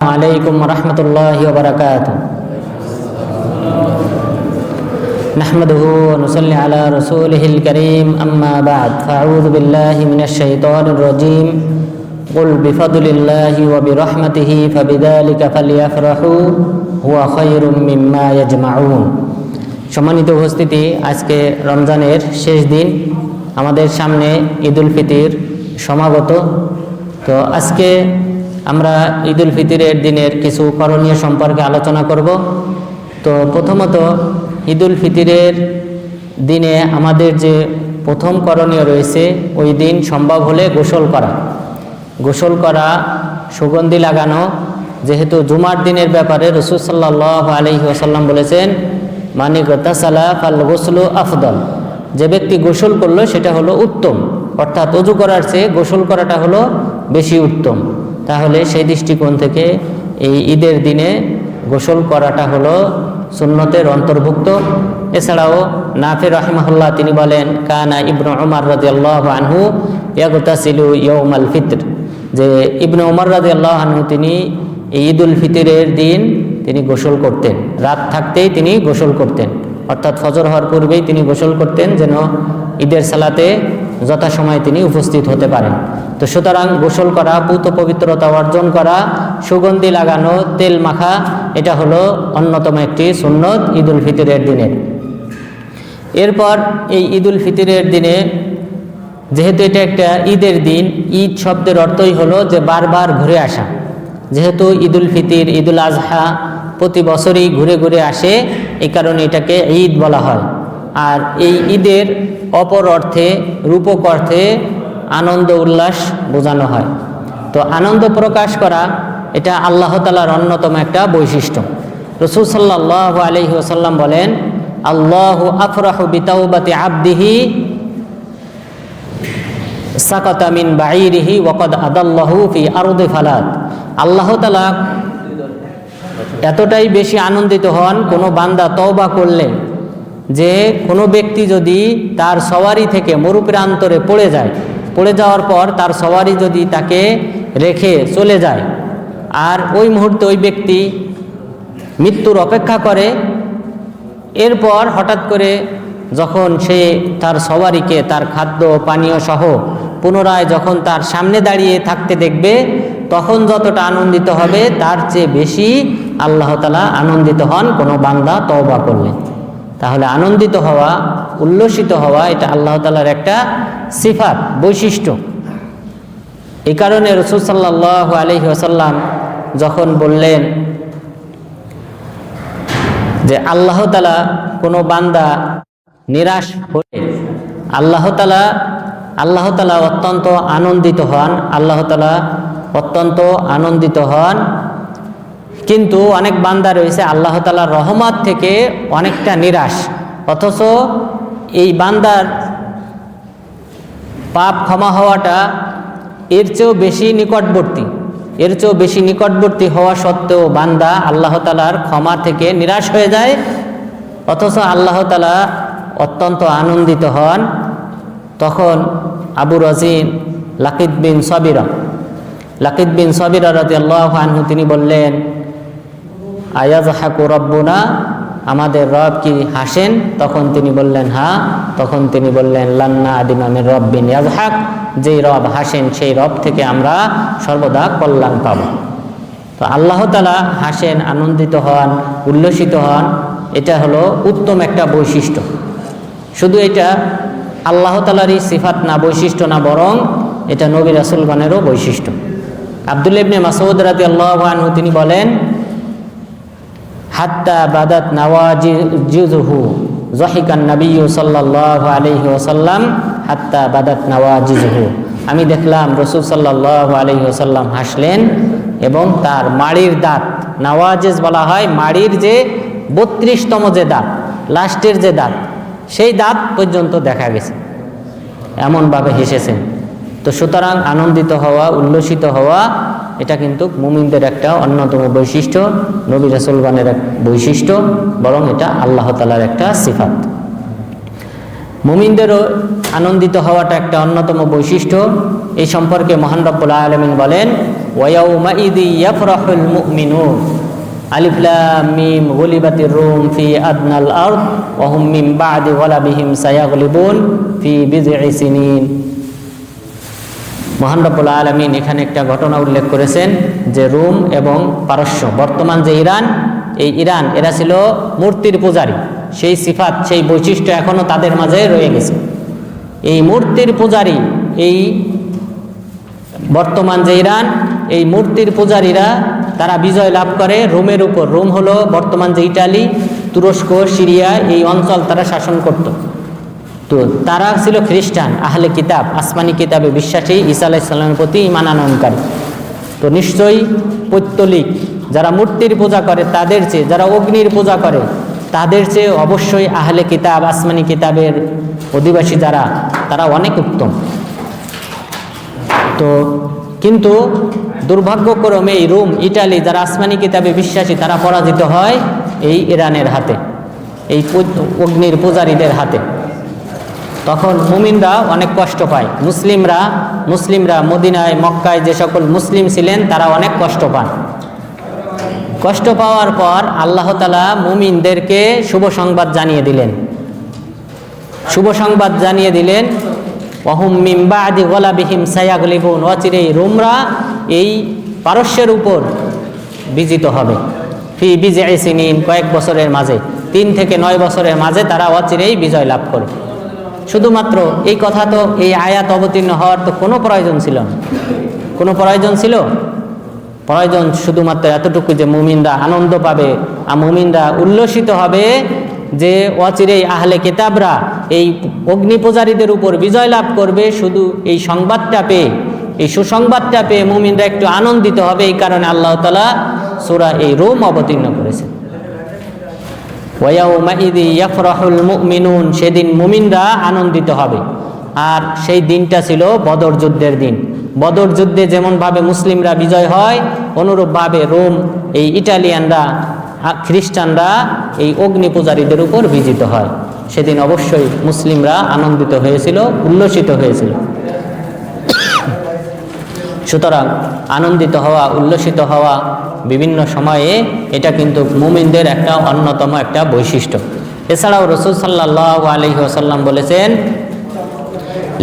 عليكم ورحمة الله وبركاته نحمده ونصلي على رسوله الكريم أما بعد فأعوذ بالله من الشيطان الرجيم قل بفضل الله وبرحمته فبذلك فليفرحوا هو خير مما يجمعون। সম্মানিত উপস্থিতি, আজকে রমজানের শেষ দিন, আমাদের সামনে ঈদুল ফিতর সমাগত। তো আজকে আমরা ঈদুল ফিতরের দিনের কিছু করণীয় সম্পর্কে আলোচনা করব। তো প্রথমত ঈদুল ফিতরের দিনে আমাদের যে প্রথম করণীয় রয়েছে, ওই দিন সম্ভব হলে গোসল করা, সুগন্ধি লাগানো। যেহেতু জুমার দিনের ব্যাপারে রাসূল সাল্লাল্লাহু আলাইহি ওয়াসাল্লাম বলেছেন, মানি গতাসালা ফাল গোসলু আফদল, যে ব্যক্তি গোসল করলো সেটা হলো উত্তম, অর্থাৎ ওযু করার চেয়ে গোসল করাটা হলো বেশি উত্তম। তাহলে সেই দৃষ্টিকোণ থেকে এই ঈদের দিনে গোসল করাটা হলো সুন্নতের অন্তর্ভুক্ত। এছাড়াও নাফি রাহিমাহুল্লাহ তিনি বলেন, কানা ইবনু উমর রাদিয়াল্লাহু আনহু ইয়াগতাসিলু ইয়াউমাল ফিতর, যে ইবনু উমর রাদিয়াল্লাহু আনহু তিনি এই ঈদুল ফিতরের দিন তিনি গোসল করতেন, রাত থাকতেই তিনি গোসল করতেন, অর্থাৎ ফজর হওয়ার পূর্বেই তিনি গোসল করতেন, যেন ঈদের সালাতে যথাসময়ে তিনি উপস্থিত হতে পারেন। তো সুতরাং গোসল করা, পূত পবিত্রতা অর্জন করা, সুগন্ধি লাগানো, তেল মাখা, এটা হলো অন্যতম একটি সুন্নত ঈদুল ফিতরের দিনের। এরপর এই ঈদুল ফিতরের দিনে, যেহেতু এটা একটা ঈদের দিন, ঈদ শব্দের অর্থই হলো যে বারবার ঘুরে আসা। যেহেতু ঈদুল ফিতর, ঈদুল আজহা প্রতি বছরই ঘুরে ঘুরে আসে, এই কারণে এটাকে ঈদ বলা হয়। আর এই ঈদের অপর অর্থে, রূপক অর্থে আনন্দ উল্লাস বোঝানো হয়। তো আনন্দ প্রকাশ করা এটা আল্লাহ তাআলার অন্যতম একটা বৈশিষ্ট্য। রাসূল সাল্লাল্লাহু আলাইহি ওয়াসাল্লাম বলেন, আল্লাহু আফরাহু বিতাওবাতি আবদিহি সাকাতা মিন বাঈরিহি ওয়াকাদ আদাল্লাহু ফি আরদি ফালাত। আল্লাহ তাআলা এতটাই বেশি আনন্দিত হন কোনো বান্দা তওবা করলে, যে কোনো ব্যক্তি যদি তার সওয়ারি থেকে মরুপ্রান্তরে পড়ে যাওয়ার পর তার সওয়ারি যদি তাকে রেখে চলে যায়, আর ওই মুহূর্তে ওই ব্যক্তি মৃত্যুর অপেক্ষা করে, এরপর হঠাৎ করে যখন সে তার সওয়ারিকে তার খাদ্য পানীয় সহ পুনরায় যখন তার সামনে দাঁড়িয়ে থাকতে দেখবে, তখন যতটা আনন্দিত হবে তার চেয়ে বেশি আল্লাহ তাআলা আনন্দিত হন কোনো বান্দা তওবা করলে। তাহলে আনন্দিত হওয়া, উল্লসিত হওয়া, এটা আল্লাহ তাআলার একটা সিফাত, বৈশিষ্ট্য। এই কারণে রাসূল সাল্লাল্লাহু আলাইহি ওয়াসাল্লাম যখন বললেন যে আল্লাহ তাআলা কোনো বান্দা নিরাশ হলে আল্লাহ তাআলা অত্যন্ত আনন্দিত হন, আল্লাহ তাআলা অত্যন্ত আনন্দিত হন। কিন্তু অনেক বান্দা রয়েছে আল্লাহ তাআলার রহমত থেকে অনেকটা নিরাশ, অথচ এই বান্দার পাপ ক্ষমা হওয়াটা এর চেয়েও বেশি নিকটবর্তী হওয়া সত্ত্বেও বান্দা আল্লাহ তাআলার ক্ষমা থেকে নিরাশ হয়ে যায়, অথচ আল্লাহ তাআলা অত্যন্ত আনন্দিত হন। তখন আবু রাজিন লাকিদ বিন সাবিরা রাদিয়াল্লাহু আনহু তিনি বললেন, আয়াযহাকু রাব্বুনা, আমাদের রব কি হাসেন? তখন তিনি বললেন হ্যাঁ। তখন তিনি বললেন, লান্না আদিমা মির রব্বিন ইয়াযহাক, যেই রব হাসেন সেই রব থেকে আমরা সর্বদা কল্যাণ পাব। তো আল্লাহ তাআলা হাসেন, আনন্দিত হন, উল্লসিত হন, এটা হলো উত্তম একটা বৈশিষ্ট্য। শুধু এটা আল্লাহ তাআলারই সিফাত না, বৈশিষ্ট্য না, বরং এটা নবী রাসূলগণেরও বৈশিষ্ট্য। আব্দুল্লাহ ইবনে মাসউদ রাদিয়াল্লাহু আনহু তিনি বলেন, হাত্তা বাদাত নাওয়াজিজুহু যাহিকান নবিয়্যু সাল্লাল্লাহু আলাইহি ওয়াসাল্লাম হাত্তা বাদাত নাওয়াজিজুহু, আমি দেখলাম রাসূল সাল্লাল্লাহু আলাইহি ওয়াসাল্লাম হাসলেন এবং তার মাড়ির দাঁত, নাওয়াজিজ বলা হয় মাড়ির যে 32তম যে দাঁত, লাস্টের যে দাঁত, সেই দাঁত পর্যন্ত দেখা গেছে, এমনভাবে হেসেছেন। তো সুতরাং আনন্দিত হওয়া, উল্লসিত হওয়া, এটা কিন্তু মুমিনদের একটা অন্যতম বৈশিষ্ট্য, নবী রাসূলগণের এক বৈশিষ্ট্য, বরং এটা আল্লাহ তাআলার একটা সিফাত। মুমিনদেরও আনন্দিত হওয়াটা একটা অন্যতম বৈশিষ্ট্য। এই সম্পর্কে মহান রব্বুল আলামিন বলেন, ওয়া ইয়াউমাইযি ইয়াফরাহুল মুমিনুন আলিফ লাম মিম গুলিবাতির রুম ফি আদনাল আরদ ওয়া হুম মিন বা'দি গলাবিহিম সায়াগলিবুন ফি বিজ'i সিনিন। মহান রব্বুল আলামিন এখানে একটা ঘটনা উল্লেখ করেছেন যে রোম এবং পারস্য, বর্তমান যে ইরান, এই ইরান এরা ছিল মূর্তির পূজারী। সেই সিফাত, সেই বৈশিষ্ট্য এখনও তাদের মাঝে রয়ে গেছে। এই মূর্তির পূজারী, এই বর্তমান যে ইরান, এই মূর্তির পূজারীরা তারা বিজয় লাভ করে রোমের উপর। রোম হলো বর্তমান যে ইটালি, তুরস্ক, সিরিয়া, এই অঞ্চল তারা শাসন করত। তো তারা ছিল খ্রিস্টান, আহলে কিতাব, আসমানি কিতাবে বিশ্বাসী, ঈসা আলাইহিস সালামের প্রতি ঈমান আনয়নকারী। তো নিশ্চয়ই পৌত্তলিক যারা মূর্তির পূজা করে তাদের চেয়ে, যারা অগ্নির পূজা করে তাদের চেয়ে অবশ্যই আহলে কিতাব, আসমানি কিতাবের অধিবাসী যারা, তারা অনেক উত্তম। তো কিন্তু দুর্ভাগ্যক্রমে এই রোম, ইটালি যারা আসমানি কিতাবে বিশ্বাসী, তারা পরাজিত হয় এই ইরানের হাতে, এই অগ্নির পূজারীদের হাতে। তখন মুমিনরা অনেক কষ্ট পায়। মুসলিমরা মদিনায়, মক্কায় যে সকল মুসলিম ছিলেন তারা অনেক কষ্ট পান। কষ্ট পাওয়ার পর আল্লাহ তাআলা মুমিনদেরকে শুভ সংবাদ জানিয়ে দিলেন, ওয়াহুম মিন বা'দি গলাবিহিম সায়াগলিবুন, অচিরেই রোমরা এই পারস্যের উপর বিজিত হবে। ফি বিজ'i সিনিন, কয়েক বছরের মাঝে, 3 থেকে 9 বছরের মাঝে তারা অচিরেই বিজয় লাভ করবে। শুধুমাত্র এই কথা, তো এই আয়াত অবতীর্ণ হওয়ার তো কোনো প্রয়োজন ছিল না। কোনো প্রয়োজন ছিল? প্রয়োজন শুধুমাত্র এতটুকু যে মুমিনরা আনন্দ পাবে, আর মুমিনরা উল্লসিত হবে যে অচিরেই আহলে কিতাবরা এই অগ্নিপূজারীদের উপর বিজয় লাভ করবে। শুধু এই সংবাদটা পেয়ে, এই সুসংবাদটা পেয়ে মুমিনরা একটু আনন্দিত হবে। এই কারণে আল্লাহ তাআলা সূরা এই রোম অবতীর্ণ করেছেন। ওয়া ইয়াউমাইযি ইয়াফরাহুল মুমিনুন, সেদিন মুমিনরা আনন্দিত হবে। আর সেই দিনটা ছিল বদর যুদ্ধের দিন। বদর যুদ্ধে যেমনভাবে মুসলিমরা বিজয় হয়, অনুরূপভাবে রোম, এই ইটালিয়ানরা, খ্রিস্টানরা এই অগ্নি পূজারীদের উপর বিজিত হয়। সেদিন অবশ্যই মুসলিমরা আনন্দিত হয়েছিল, উল্লসিত হয়েছিল। সুতরাং আনন্দিত হওয়া, উল্লসিত হওয়া বিভিন্ন সময়ে এটা কিন্তু মুমিনদের একটা অন্যতম একটা বৈশিষ্ট্য। এছাড়াও রাসূল সাল্লাল্লাহু আলাইহি ওয়াসাল্লাম বলেছেন,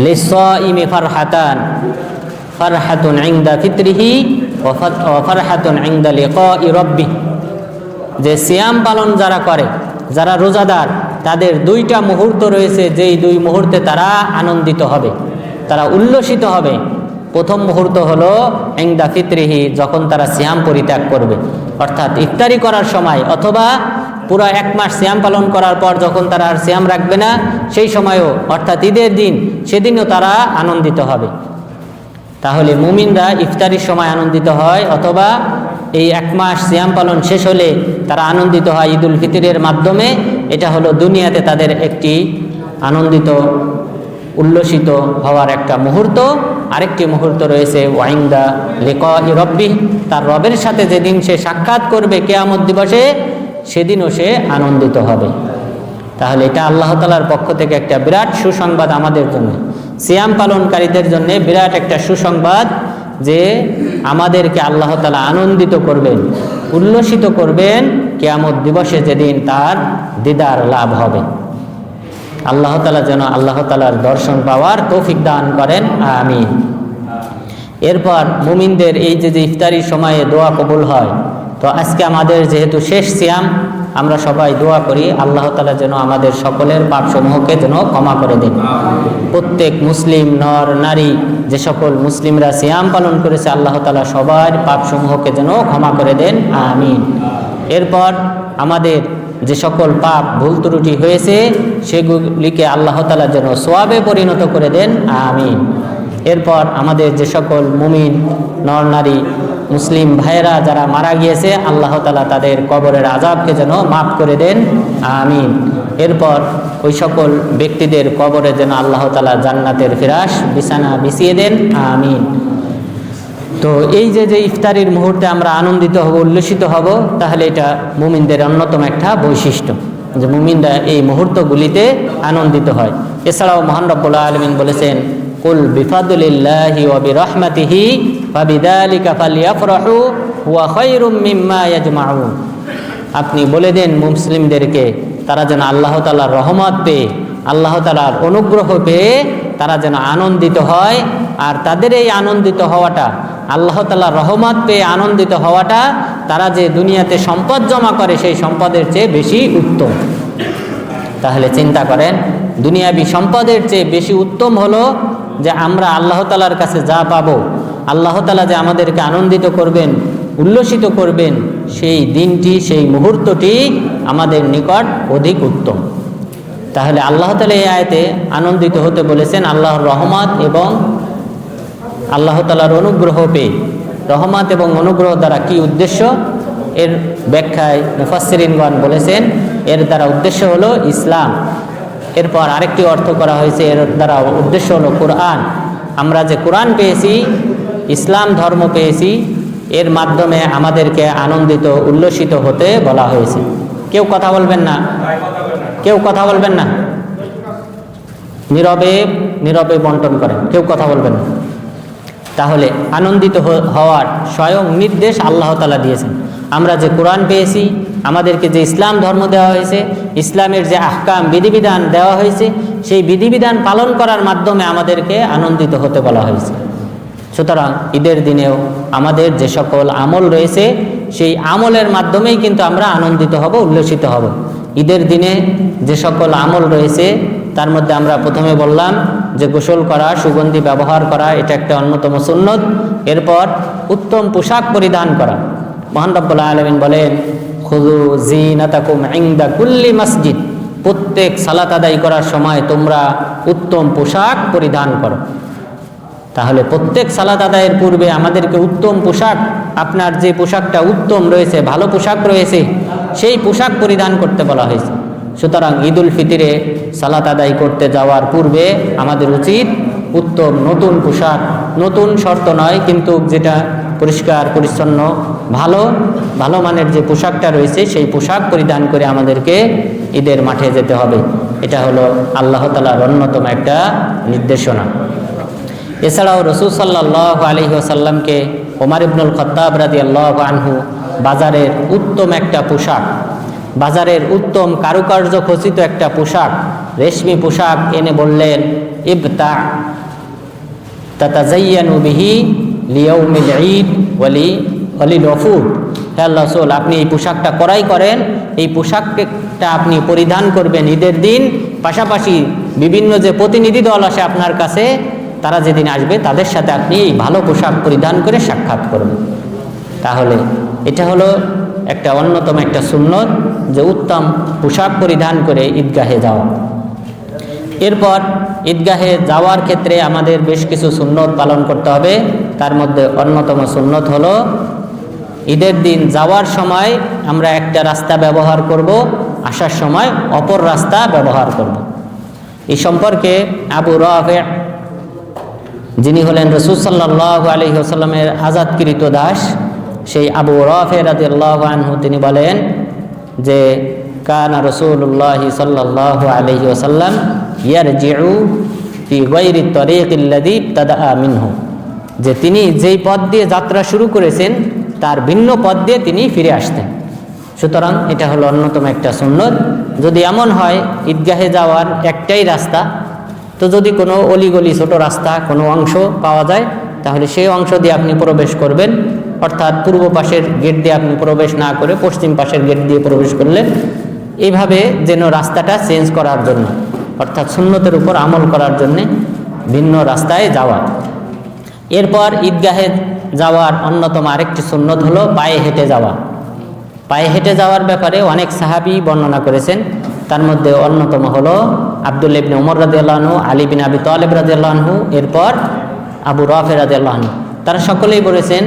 লিসাইমি ফারহাতান, ফারহাতুন ইনদা ফিতরিহি ওয়া ফারহাতুন ইনদা লিকাই রাব্বিহ, যে সিয়াম পালন যারা করে, যারা রোজাদার, তাদের 2টা মুহূর্ত রয়েছে, যেই 2 মুহূর্তে তারা আনন্দিত হবে, তারা উল্লসিত হবে। প্রথম মুহূর্ত হলো ইনদা ফিতরিহি, যখন তারা সিয়াম পরিত্যাগ করবে, অর্থাৎ ইফতারি করার সময়, অথবা পুরো 1 মাস সিয়াম পালন করার পর যখন তারা আর সিয়াম রাখবে না, সেই সময়ও, অর্থাৎ ঈদের দিন, সেদিনও তারা আনন্দিত হবে। তাহলে মুমিনরা ইফতারির সময় আনন্দিত হয়, অথবা এই 1 মাস সিয়াম পালন শেষ হলে তারা আনন্দিত হয় ঈদুল ফিতরের মাধ্যমে। এটা হলো দুনিয়াতে তাদের একটি আনন্দিত, উল্লসিত হওয়ার একটা মুহূর্ত। আরেকটি মুহূর্ত রয়েছে ওয়াইন্দা লিকাই রাব্বিহ, তার রবের সাথে যেদিন সে সাক্ষাৎ করবে কিয়ামত দিবসে, সেদিনও সে আনন্দিত হবে। তাহলে এটা আল্লাহ তাআলার পক্ষ থেকে একটা বিরাট সুসংবাদ আমাদের জন্য, সিয়াম পালনকারীদের জন্য বিরাট একটা সুসংবাদ, যে আমাদেরকে আল্লাহ তাআলা আনন্দিত করবেন, উল্লসিত করবেন কিয়ামত দিবসে, যেদিন তার দিদার লাভ হবে। আল্লাহ তাআলা যেন আল্লাহ তাআলার দর্শন পাওয়ার তৌফিক দান করেন, আমিন। এরপর মুমিনদের এই যে ইফতারির সময়ে দোয়া কবুল হয়, তো আজকে আমাদের যেহেতু শেষ সিয়াম, আমরা সবাই দোয়া করি আল্লাহ তাআলা যেন আমাদের সকলের পাপসমূহকে যেন ক্ষমা করে দেন। প্রত্যেক মুসলিম নর নারী, যে সকল মুসলিমরা সিয়াম পালন করেছে, আল্লাহ তাআলা সবার পাপসমূহকে যেন ক্ষমা করে দেন, আমিন। এরপর আমাদের যে সকল পাপ ভুল ত্রুটি হয়েছে, সেগুলিকে আল্লাহ তাআলা যেন সওয়াবে পরিণত করে দেন, আমিন। এরপর আমাদের যে সকল মুমিন নর নারী মুসলিম ভাইয়েরা যারা মারা গিয়েছে, আল্লাহ তাআলা তাদের কবরের আযাবকে যেন মাফ করে দেন, আমিন। এরপর ওই সকল ব্যক্তিদের কবরে যেন আল্লাহ তাআলা জান্নাতের ফিরাশ বিছানা বিছিয়ে দেন, আমিন। তো এই যে ইফতারির মুহূর্তে আমরা আনন্দিত হব, উল্লসিত হব, তাহলে এটা মুমিনদের অন্যতম একটা বৈশিষ্ট্য, যে মুমিনরা এই মুহূর্তগুলিতে আনন্দিত হয়। এছাড়াও মহান রব্বুল আলামিন বলেছেন, কুল বিফাদলিল্লাহি ওয়া বিরহমাতিহি ফাবিযালিকা ফালইফরাহু হুয়া খায়রুম মিম্মা ইয়াজমাউন। আপনি বলে দেন মুসলিমদেরকে তারা যেন আল্লাহ তাআলার রহমত পেয়ে, আল্লাহ তাআলার অনুগ্রহ পেয়ে তারা যেন আনন্দিত হয়। আর তাদের এই আনন্দিত হওয়াটা, আল্লাহ তাআলার রহমত পেয়ে আনন্দিত হওয়াটা, তারা যে দুনিয়াতে সম্পদ জমা করে সেই সম্পদের চেয়ে বেশি উত্তম। তাহলে চিন্তা করেন, দুনিয়াবি সম্পদের চেয়ে বেশি উত্তম হলো যে আমরা আল্লাহ তাআলার কাছে যা পাবো, আল্লাহ তাআলা যে আমাদেরকে আনন্দিত করবেন, উল্লসিত করবেন, সেই দিনটি, সেই মুহূর্তটি আমাদের নিকট অধিক উত্তম। তাহলে আল্লাহ তাআলা এই আয়াতে আনন্দিত হতে বলেছেন আল্লাহর রহমত এবং আল্লাহ তাআলার অনুগ্রহ পেয়ে। রহমত এবং অনুগ্রহ দ্বারা কি উদ্দেশ্য, এর ব্যাখ্যায় মুফাসসিরিনগণ বলেছেন এর দ্বারা উদ্দেশ্য হলো ইসলাম। এরপর আরেকটি অর্থ করা হয়েছে, এর দ্বারা উদ্দেশ্য হলো কোরআন। আমরা যে কোরআন পেয়েছি, ইসলাম ধর্ম পেয়েছি, এর মাধ্যমে আমাদেরকে আনন্দিত উল্লসিত হতে বলা হয়েছে। কেউ কথা বলবেন না, কেউ কথা বলবেন না, নীরবে নীরবে বন্টন করেন, কেউ কথা বলবেন না। তাহলে আনন্দিত হওয়ার স্বয়ং নির্দেশ আল্লাহ তাআলা দিয়েছেন। আমরা যে কোরআন পেয়েছি, আমাদেরকে যে ইসলাম ধর্ম দেওয়া হয়েছে, ইসলামের যে আহকাম বিধিবিধান দেওয়া হয়েছে, সেই বিধিবিধান পালন করার মাধ্যমে আমাদেরকে আনন্দিত হতে বলা হয়েছে। সুতরাং ঈদের দিনেও আমাদের যে সকল আমল রয়েছে, সেই আমলের মাধ্যমেই কিন্তু আমরা আনন্দিত হব, উল্লসিত হব। ঈদের দিনে যে সকল আমল রয়েছে তার মধ্যে আমরা প্রথমে বললাম যে গোসল করা, সুগন্ধি ব্যবহার করা, এটা একটা অন্যতম সুন্নত। এরপর উত্তম পোশাক পরিধান করা। মহান রব্বুল আলামিন বলেন, খুযু যিনাতাকুম ইনদা কুল্লি মসজিদ, প্রত্যেক সালাত আদায় করার সময় তোমরা উত্তম পোশাক পরিধান করো। তাহলে প্রত্যেক সালাত আদায়ের পূর্বে আমাদেরকে উত্তম পোশাক, আপনার যে পোশাকটা উত্তম রয়েছে, ভালো পোশাক রয়েছে, সেই পোশাক পরিধান করতে বলা হয়েছে। সুতরাং ঈদুল ফিতরে সালাত আদায় করতে যাওয়ার পূর্বে আমাদের উচিত উত্তম নতুন পোশাক, নতুন শর্ত নয় কিন্তু যেটা পরিষ্কার পরিচ্ছন্ন ভালো ভালো মানের যে পোশাকটা রয়েছে সেই পোশাক পরিধান করে আমাদেরকে ঈদের মাঠে যেতে হবে। এটা হলো আল্লাহ তাআলার অন্যতম একটা নির্দেশনা। এছাড়াও রাসূল সাল্লাল্লাহু আলাইহি ওয়াসাল্লামকে ওমর ইবনুল খাত্তাব রাদিয়াল্লাহু আনহু বাজারের উত্তম একটা পোশাক, বাজারের উত্তম কারুকার্য খচিত একটা পোশাক, রেশমি পোশাক এনে বললেন, ইবতা তাতাজাইয়ানু বিহি লিয়াউমিল ঈদ ওয়ালিল ওফুদ। হে আল্লাহ রাসূল, আপনি এই পোশাকটা ক্রয় করেন, এই পোশাকটা আপনি পরিধান করবেন ঈদের দিন, পাশাপাশি বিভিন্ন যে প্রতিনিধি দল আসে আপনার কাছে, তারা যেদিন আসবে তাদের সাথে আপনি এই ভালো পোশাক পরিধান করে সাক্ষাৎ করবেন। তাহলে এটা হলো একটা অন্যতম একটা সুন্নত যে উত্তম পোশাক পরিধান করে ঈদগাহে যাওয়া। এরপর ঈদগাহে যাওয়ার ক্ষেত্রে আমাদের বেশ কিছু সুন্নত পালন করতে হবে। তার মধ্যে অন্যতম সুন্নত হলো ঈদের দিন যাওয়ার সময় আমরা একটা রাস্তা ব্যবহার করব, আসার সময় অপর রাস্তা ব্যবহার করব। এই সম্পর্কে আবু রাফি, যিনি হলেন রাসূল সাল্লাল্লাহু আলাইহি ওয়াসাল্লামের আজাদকৃত দাস, সেই আবু রাফি রাদিয়াল্লাহু আনহু তিনি বলেন যে কানা রাসূলুল্লাহ সাল্লাল্লাহু আলাইহি ওয়াসাল্লাম ইয়ারজিউ ফি গায়রি তরিকিল্লাযী ইবতাদা মিনহু, যে তিনি যেই পথ দিয়ে যাত্রা শুরু করেছেন তার ভিন্ন পথ দিয়ে তিনি ফিরে আসতেন। সুতরাং এটা হলো অন্যতম একটা সুন্নত। যদি এমন হয় ঈদগাহে যাওয়ার একটাই রাস্তা, তো যদি কোনো অলিগলি ছোট রাস্তা কোনো অংশ পাওয়া যায় তাহলে সেই অংশ দিয়ে আপনি প্রবেশ করবেন, অর্থাৎ পূর্ব পাশের গেট দিয়ে আপনি প্রবেশ না করে পশ্চিম পাশের গেট দিয়ে প্রবেশ করলেন। এইভাবে যেন রাস্তাটা চেঞ্জ করার জন্য, অর্থাৎ সুন্নতের উপর আমল করার জন্যে ভিন্ন রাস্তায় যাওয়া। এরপর ঈদগাহে যাওয়ার অন্যতম আরেকটি সুন্নত হলো পায়ে হেঁটে যাওয়া। পায়ে হেঁটে যাওয়ার ব্যাপারে অনেক সাহাবী বর্ণনা করেছেন। তার মধ্যে অন্যতম হলো আব্দুল্লাহ ইবনে ওমর রাদিয়াল্লাহু আনহু, আলী বিন আবি তালিব রাদিয়াল্লাহু আনহু, এরপর আবু রাফি রাদিয়াল্লাহু আনহু। তারা সকলেই বলেছেন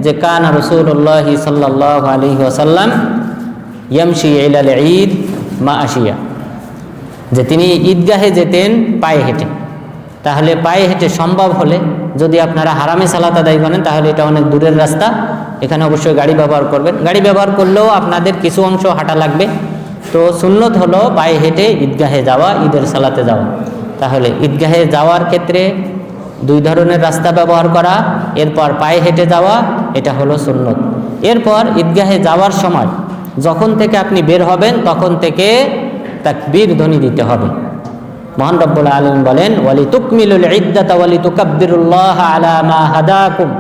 যে কানা রাসূলুল্লাহ সাল্লাল্লাহু আলাইহি ওয়াসাল্লাম ইয়ামশি ইলাল ঈদ মা আশিয়া, যে তিনি ঈদগাহে যেতেন পায়ে হেঁটে। তাহলে পায়ে হেঁটে সম্ভব হলে, যদি আপনারা হারামে সালাত আদায় করেন তাহলে এটা অনেক দূরের রাস্তা, এখানে অবশ্যই গাড়ি ব্যবহার করবেন। গাড়ি ব্যবহার করলেও আপনাদের কিছু অংশ হাঁটা লাগবে। তো সুন্নত হলো পায়ে হেঁটে ঈদগাহে যাওয়া, ঈদের সালাতে যাওয়া। তাহলে ঈদগাহে যাওয়ার ক্ষেত্রে দুই ধরনের রাস্তা ব্যবহার করা, এরপর পায়ে হেঁটে যাওয়া, এটা হলো সুন্নত। এরপর ঈদগাহে যাওয়ার সময় যখন থেকে আপনি বের হবেন তখন থেকে তাকবীর ধ্বনি দিতে হবে। মহান রব্বুল আলামিন বলেন, ওয়ালিতুকমিলুল ইদ্দাতা ওয়ালিতুকাব্বিরুল্লাহ আলা মা হাদাকুম,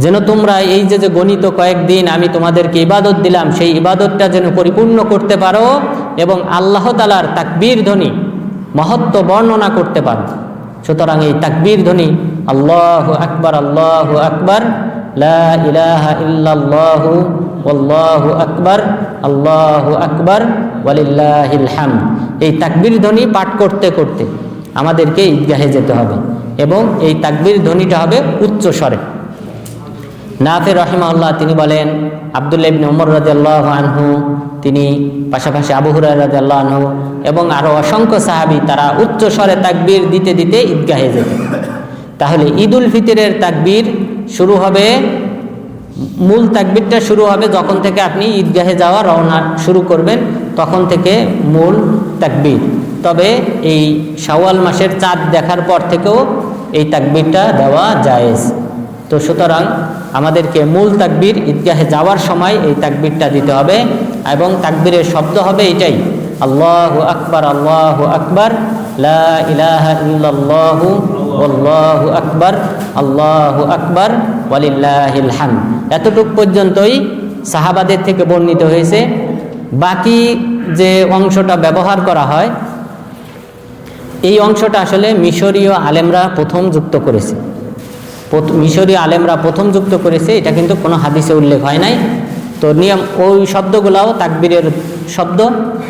যেন তোমরা এই যে গণিত কয়েকদিন আমি তোমাদেরকে ইবাদত দিলাম সেই ইবাদতটা যেন পরিপূর্ণ করতে পারো এবং আল্লাহ তাআলার তাকবীর ধ্বনি মহত্ব বর্ণনা করতে পারো। সুতরাং এই তাকবীর ধ্বনি আল্লাহু আকবার, আল্লাহু আকবার, লা ইলাহা ইল্লাল্লাহু ওয়াল্লাহু আকবার, আল্লাহু আকবার, ওয়ালিল্লাহিল হামদ, এই তাকবীর ধ্বনি পাঠ করতে করতে আমাদেরকে ঈদগাহে যেতে হবে এবং এই তাকবীর ধ্বনিটা হবে উচ্চ স্বরে। নাফি রাহিমাহুল্লাহ তিনি বলেন, আব্দুল্লাহ ইবনে উমর রাদিয়াল্লাহু আনহু তিনি, পাশাপাশি আবু হুরায়রা রাদিয়াল্লাহু আনহু এবং আরও অসংখ্য সাহাবী তারা উচ্চ স্বরে তাকবীর দিতে দিতে ঈদগাহে যেতেন। তাহলে ঈদুল ফিতরের তাকবীর শুরু হবে, মূল তাকবীরটা শুরু হবে যখন থেকে আপনি ঈদগাহে যাওয়া রওনা শুরু করবেন তখন থেকে মূল তাকবীর। তবে এই শাওয়াল মাসের চাঁদ দেখার পর থেকেও এই তাকবীরটা দেওয়া জায়েজ। তো সুতরাং আমাদেরকে মূল তাকবীর ঈদগাহে যাওয়ার সময় এই তাকবীরটা দিতে হবে এবং তাকবীরের শব্দ হবে এটাই, আল্লাহু আকবার, আল্লাহু আকবার, লা ইলাহা ইল্লাল্লাহু আল্লাহু আকবার, আল্লাহু আকবার, ওয়ালিল্লাহিল হামদ। এতটুক পর্যন্তই সাহাবাদের থেকে বর্ণিত হয়েছে। বাকি যে অংশটা ব্যবহার করা হয় এই অংশটা আসলে মিশরীয় আলেমরা প্রথম যুক্ত করেছে, মিশরীয় আলেমরা প্রথম যুক্ত করেছে, এটা কিন্তু কোনো হাদিসে উল্লেখ হয় নাই। তো নিয়ম ওই শব্দগুলাও তাকবীরের শব্দ,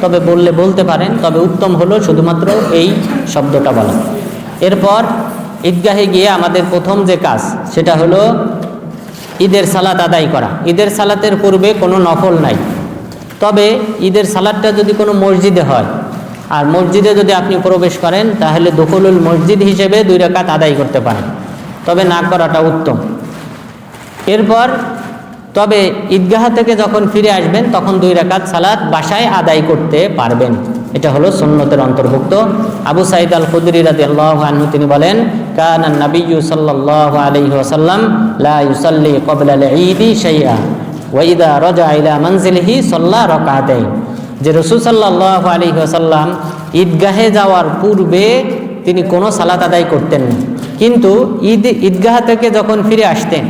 তবে বললে বলতে পারেন, তবে উত্তম হলো শুধুমাত্র এই শব্দটা বলা। এরপর ঈদগাহে গিয়ে আমাদের প্রথম যে কাজ সেটা হলো ঈদের সালাত আদায় করা। ঈদের সালাতের পূর্বে কোনো নফল নাই, তবে ঈদের সালাতটা যদি কোনো মসজিদে হয় আর মসজিদে যদি আপনি প্রবেশ করেন তাহলে দুখুলুল মসজিদ হিসেবে 2 রাকাত আদায় করতে পারেন, তবে না করাটা উত্তম। এরপর তবে ঈদগাহ থেকে যখন ফিরে আসবেন তখন 2 রাকাত সালাত বাসায় আদায় করতে পারবেন, এটা হলো সুন্নতের অন্তর্ভুক্ত। আবু সাঈদ আল খুদরি রাদিয়াল্লাহু আনহু তিনি বলেন, কানান নাবিয়্যু সাল্লাল্লাহু আলাইহি ওয়াসাল্লাম লা ইউসাল্লি ক্বাবলা আল-ঈদি শাইআ ওয়া ইযা রাজা ইলা মানজিলিহি সাল্লা রাকাতাইন, যে রাসূল সাল্লাল্লাহু আলাইহি ওয়াসাল্লাম ঈদগাহে যাওয়ার পূর্বে তিনি কোনো সালাত আদায় করতেন না, কিন্তু ঈদগাহ থেকে যখন ফিরে আসতেন,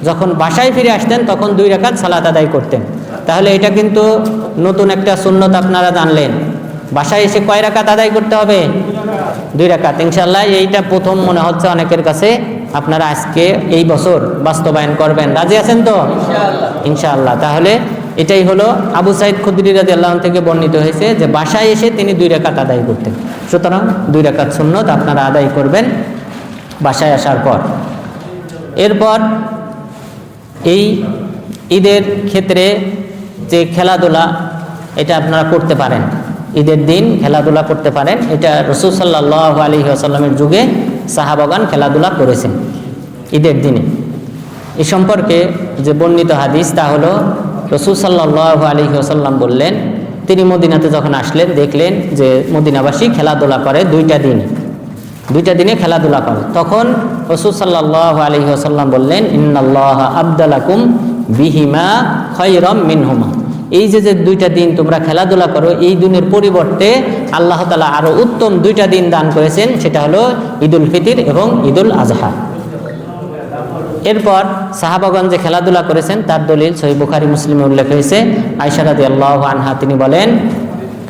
যখন বাসায় ফিরে আসতেন তখন 2 রাকাত সালাত আদায় করতেন। তাহলে এটা কিন্তু নতুন একটা সুন্নত আপনারা জানলেন। বাসায় এসে কয় রাকাত আদায় করতে হবে? 2 রাকাত। ইনশাআল্লাহ এইটা প্রথম মনে হচ্ছে অনেকের কাছে, আপনারা আজকে এই বছর বাস্তবায়ন করবেন, রাজি আছেন তো? ইনশাআল্লাহ। তাহলে এটাই হলো আবু সাঈদ খুদরি রাদিয়াল্লাহু আনহু থেকে বর্ণিত হয়েছে যে বাসায় এসে তিনি 2 রাকাত আদায় করতেন। সুতরাং 2 রাকাত সুন্নত আপনারা আদায় করবেন বাসায় আসার পর। এরপর এই ঈদের ক্ষেত্রে যে খেলাধুলা এটা আপনারা করতে পারেন, ঈদের দিন খেলাধুলা করতে পারেন। এটা রাসূল সাল্লাল্লাহু আলাইহি ওয়াসাল্লামের যুগে সাহাবাগণ খেলাধুলা করেছেন ঈদের দিনে। এ সম্পর্কে যে বর্ণিত হাদিস তা হলো রাসূল সাল্লাল্লাহু আলাইহি ওয়াসাল্লাম বললেন, তিনি মদিনাতে যখন আসলেন দেখলেন যে মদিনাবাসী খেলাধুলা করে 2টা দিনে খেলাধুলা করে। তখন রাসূল সাল্লাল্লাহু আলাইহি ওয়াসাল্লাম বললেন, ইন্নাল্লাহা আবদালাকুম বিহিমা খায়রাম মিনহুমা, এই যে 2টা দিন তোমরা খেলাধুলা করো এই দিনের পরিবর্তে আল্লাহ তাআলা আরো উত্তম 2টা দিন দান করেছেন, সেটা হলো ঈদুল ফিতর এবং ঈদুল আজহা। এরপর সাহাবাগণ যে খেলাধুলা করেছেন তার দলিল সহিহ বুখারী মুসলিমে উল্লেখ হয়েছে। আয়েশা রাদিয়াল্লাহু আনহা তিনি বলেন,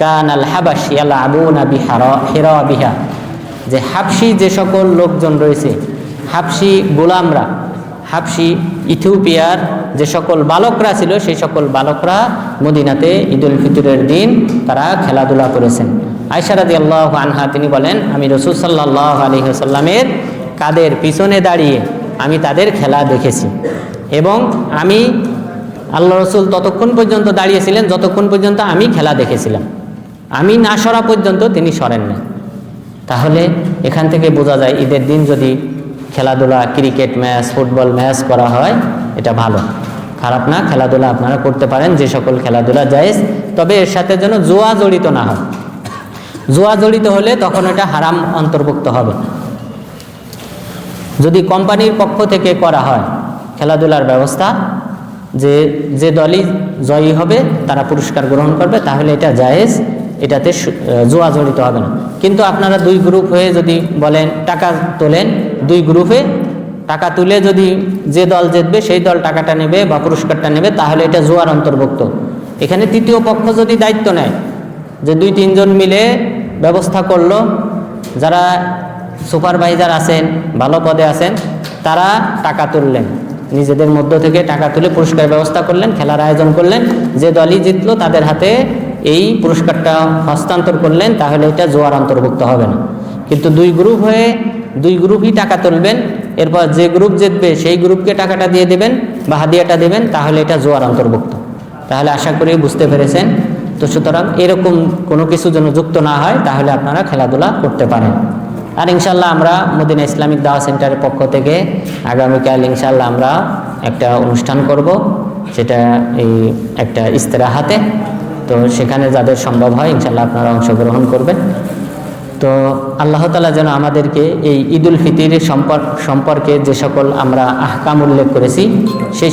কানাল হাবাশি ইয়ালআবুনা বিহা, যে হাবশি যে সকল লোকজন রয়েছে, হাবশি গোলামরা, হাবশি ইথিওপিয়ার যে সকল বালকরা ছিল সেই সকল বালকরা মদিনাতে ঈদুল ফিতরের দিন তারা খেলাধুলা করেছেন। আয়েশা রাদিয়াল্লাহু আনহা তিনি বলেন, আমি রাসূল সাল্লাল্লাহু আলাইহি ওয়াসাল্লামের কাদের পিছনে দাঁড়িয়ে আমি তাদের খেলা দেখেছি এবং আমি আল্লাহ রাসূল ততক্ষণ পর্যন্ত দাঁড়িয়েছিলেন যতক্ষণ পর্যন্ত আমি খেলা দেখেছিলাম, আমি না সরা পর্যন্ত তিনি সরেন না। তাহলে এখান থেকে বোঝা যায় ঈদের দিন যদি খেলাধুলা, ক্রিকেট ম্যাচ, ফুটবল ম্যাচ করা হয় এটা ভালো, খারাপ না। খেলাধুলা আপনারা করতে পারেন, যে সকল খেলাধুলা জায়েজ, তবে এর সাথে যেন জুয়া জড়িত না হয়। জুয়া জড়িত হলে তখন এটা হারাম অন্তর্ভুক্ত হবে। যদি কোম্পানির পক্ষ থেকে করা হয় খেলাধুলার ব্যবস্থা, যে দলই জয়ী হবে তারা পুরস্কার গ্রহণ করবে, তাহলে এটা জায়েজ, এটাতে জুয়া জড়িত হবে না। কিন্তু আপনারা দুই গ্রুপ হয়ে যদি বলেন টাকা তোলেন, দুই গ্রুপে টাকা তুলে যদি যে দল জিতবে সেই দল টাকাটা নেবে বা পুরস্কারটা নেবে, তাহলে এটা জুয়ার অন্তর্ভুক্ত। এখানে তৃতীয় পক্ষ যদি দায়িত্ব নেয়, যে 2-3 জন মিলে ব্যবস্থা করলো, যারা সুপারভাইজার আছেন, ভালো পদে আছেন, তারা টাকা তুললেন, নিজেদের মধ্য থেকে টাকা তুলে পুরস্কার ব্যবস্থা করলেন, খেলার আয়োজন করলেন, যে দলই জিতলো তাদের হাতে এই পুরস্কারটা হস্তান্তর করলেন, তাহলে এটা জুয়ার অন্তর্ভুক্ত হবে না। কিন্তু দুই গ্রুপ হয়ে দুই গ্রুপই টাকা তুলবেন, এরপর যে গ্রুপ জিতবে সেই গ্রুপকে টাকাটা দিয়ে দেবেন বা হাদিয়াটা দেবেন, তাহলে এটা জুয়ার অন্তর্ভুক্ত। তাহলে আশা করি বুঝতে পেরেছেন। তো সুতরাং এরকম কোনো কিছু যেন যুক্ত না হয়, তাহলে আপনারা খেলাধুলা করতে পারেন। আর ইনশাল্লাহ আমরা মদিনা ইসলামিক দাওয়া সেন্টারের পক্ষ থেকে আগামীকাল ইনশাল্লাহ আমরা একটা অনুষ্ঠান করব, সেটা এই একটা ইস্তেরাহাতে। তো সেখানে যাদের সম্ভব হয় ইনশাল্লাহ আপনারা অংশগ্রহণ করবেন। তো আল্লাহ তাআলা যেন আমাদেরকে এই ঈদুল ফিতরের সম্পর্কে যে সকল আমরা আহকাম উল্লেখ করেছি, সেই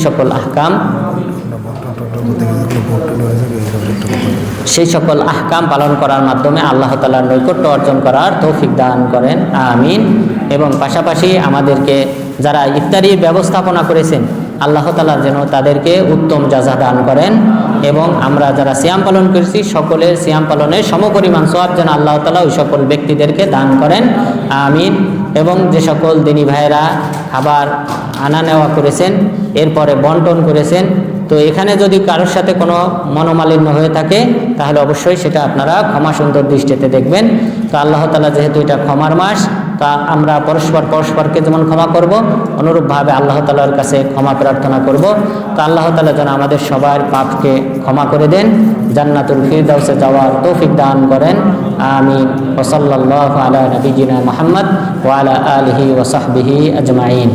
সকল আহকাম পালন করার মাধ্যমে আল্লাহ তাআলার নৈকট্য অর্জন করার তৌফিক দান করেন, আমিন। এবং পাশাপাশি আমাদেরকে যারা ইফতারির ব্যবস্থাপনা করেছেন, আল্লাহ তাআলা যেন তাদেরকে উত্তম জাযা দান করেন, এবং আমরা যারা সিয়াম পালন করেছি সকলের সিয়াম পালনের সমপরিমাণ সওয়াব যেন আল্লাহ তাআলা ওই সকল ব্যক্তিদেরকে দান করেন, আমিন। এবং যে সকল দিনী ভাইয়েরা খাবার আনা নেওয়া করেছেন, এরপরে বন্টন করেছেন, তো এখানে যদি কারোর সাথে কোনো মনোমালিন্য হয়ে থাকে, তাহলে অবশ্যই সেটা আপনারা ক্ষমা সুন্দর দৃষ্টিতে দেখবেন। তো আল্লাহ তাআলা যেহেতু এটা ক্ষমার মাস, তা আমরা পরস্পরকে যেমন ক্ষমা করব, অনুরূপভাবে আল্লাহ তাআলার কাছে ক্ষমা প্রার্থনা করব। তো আল্লাহ তাআলা যেন আমাদের সবার পাপকে ক্ষমা করে দেন, জান্নাতুল ফিরদাউসে যাওয়ার তৌফিক দান করেন, আমিন। ওয়া সাল্লাল্লাহু আলা নবিয়িনা মুহাম্মদ ওয়া আলা আলিহি ওয়া সাহবিহি আজমাইন।